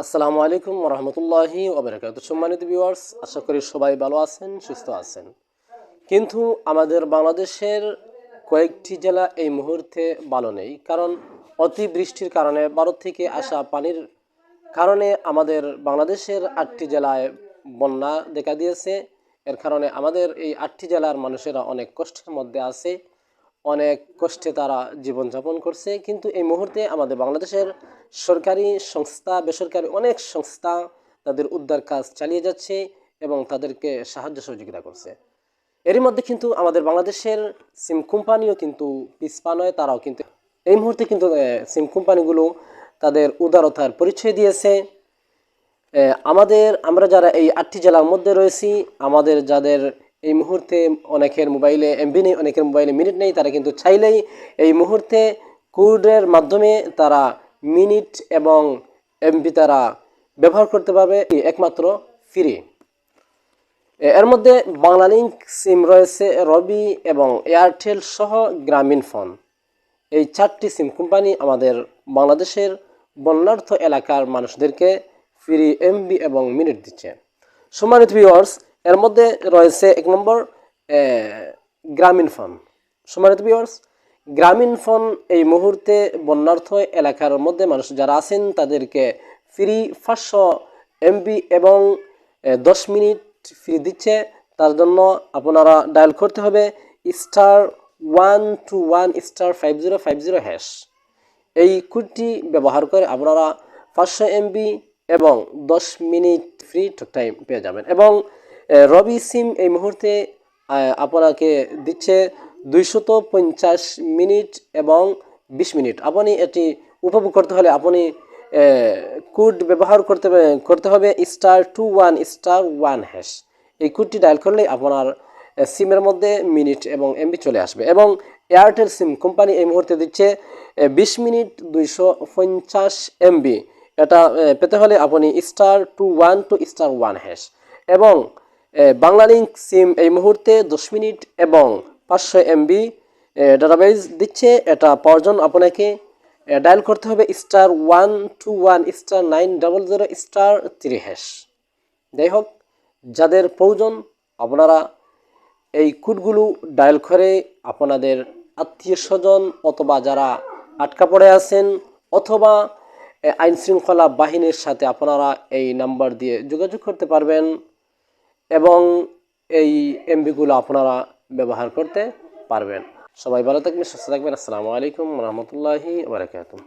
আসসালামু আলাইকুম রহমতুল্লাহি ওবারাকাতুহু। সম্মানিত ভিউয়ার্স, আশা করি সবাই ভালো আছেন, সুস্থ আছেন। কিন্তু আমাদের বাংলাদেশের কয়েকটি জেলা এই মুহূর্তে ভালো নেই, কারণ অতিবৃষ্টির কারণে ভারত থেকে আসা পানির কারণে আমাদের বাংলাদেশের 8টি জেলায় বন্যা দেখা দিয়েছে। এর কারণে আমাদের এই 8টি জেলার মানুষেরা অনেক কষ্টের মধ্যে আছে, অনেক কষ্টে তারা জীবনযাপন করছে। কিন্তু এই মুহূর্তে আমাদের বাংলাদেশের সরকারি সংস্থা, বেসরকারি অনেক সংস্থা তাদের উদ্ধার কাজ চালিয়ে যাচ্ছে এবং তাদেরকে সাহায্য সহযোগিতা করছে। এরই মধ্যে কিন্তু আমাদের বাংলাদেশের সিম কোম্পানিও কিন্তু পিছপা নয়, তারাও কিন্তু এই মুহূর্তে কিন্তু সিম কোম্পানিগুলো তাদের উদারতার পরিচয় দিয়েছে। আমরা যারা এই 8টি জেলার মধ্যে রয়েছি, আমাদের যাদের এই মুহূর্তে অনেকের মোবাইলে এমবি নেই, অনেকের মোবাইলে মিনিট নেই, তারা কিন্তু চাইলেই এই মুহূর্তে কোডের মাধ্যমে তারা মিনিট এবং এমবি তারা ব্যবহার করতে পারবে একমাত্র ফ্রি। এর মধ্যে বাংলালিংক সিম রয়েছে, রবি এবং এয়ারটেল সহ গ্রামীণ ফোন। এই 4টি সিম কোম্পানি আমাদের বাংলাদেশের বন্যার্থ এলাকার মানুষদেরকে ফ্রি এমবি এবং মিনিট দিচ্ছে। সম্মানিত ভিউয়ার্স, এর মধ্যে রয়েছে 1 নম্বর গ্রামীণ ফোন। সম্মানিত ভিউয়ার্স, গ্রামীণ ফোন এই মুহূর্তে বন্যার্থ এলাকার মধ্যে মানুষ যারা আছেন তাদেরকে ফ্রি 500 এমবি এবং 10 মিনিট ফ্রি দিচ্ছে। তার জন্য আপনারা ডায়াল করতে হবে *121*5050#। এই কোডটি ব্যবহার করে আপনারা 500 এমবি এবং 10 মিনিট ফ্রি টক টাইম পেয়ে যাবেন। এবং রবি সিম এই মুহূর্তে আপনাকে দিচ্ছে 250 মিনিট এবং 20 মিনিট। আপনি এটি উপভোগ করতে হলে আপনি কোড ব্যবহার করতে হবে *21*1#। এই কোডটি ডায়াল করলেই আপনার সিমের মধ্যে মিনিট এবং এমবি চলে আসবে। এবং এয়ারটেল সিম কোম্পানি এই মুহূর্তে দিচ্ছে 20 মিনিট 250 এমবি। এটা পেতে হলে আপনি *212*1#। এবং বাংলালিংক সিম এই মুহূর্তে 10 মিনিট এবং 500 এমবি ডাটাবেস দিচ্ছে। এটা পাওয়ার জন্য আপনাকে ডায়াল করতে হবে *121*900*3#। যাই হোক, যাদের প্রয়োজন আপনারা এই কোডগুলো ডায়াল করে আপনাদের আত্মীয় স্বজন অথবা যারা আটকা পড়ে আছেন অথবা আইন শৃঙ্খলা বাহিনীর সাথে আপনারা এই নাম্বার দিয়ে যোগাযোগ করতে পারবেন এবং এই এমবিগুলো আপনারা ব্যবহার করতে পারবেন। সবাই ভালো থাকবেন, সুস্থ থাকবেন। আসসালামু আলাইকুম রহমতুল্লাহি ওয়া বারাকাতুহু।